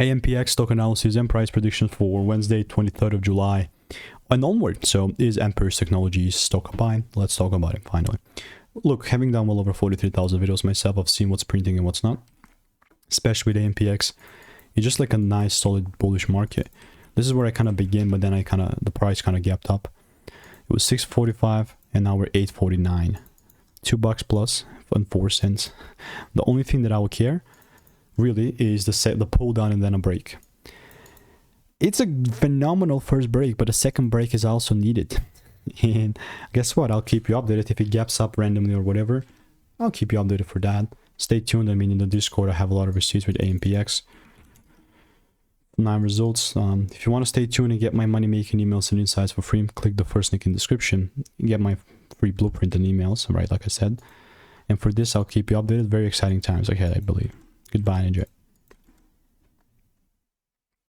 AMPX stock analysis and price predictions for Wednesday, 23rd of July and onward. So is Amprius Technologies stock a buy? Let's talk about it finally. Look, having done well over 43,000 videos myself, I've seen what's printing and what's not, especially with AMPX. It's just like a nice solid bullish market. This is where I kind of begin, but then the price kind of gapped up. It was 645 and now we're 849. $2 plus and 4 cents. The only thing that I would care really is the pull down and then a break. It's a phenomenal first break, but a second break is also needed. And guess what? I'll keep you updated if it gaps up randomly or whatever. I'll keep you updated for that. Stay tuned. I mean, in the Discord, I have a lot of receipts with AMPX. 9 results. If you want to stay tuned and get my money making emails and insights for free, click the first link in the description. Get my free blueprint and emails, right? Like I said. And for this, I'll keep you updated. Very exciting times ahead, I believe. Goodbye and enjoy.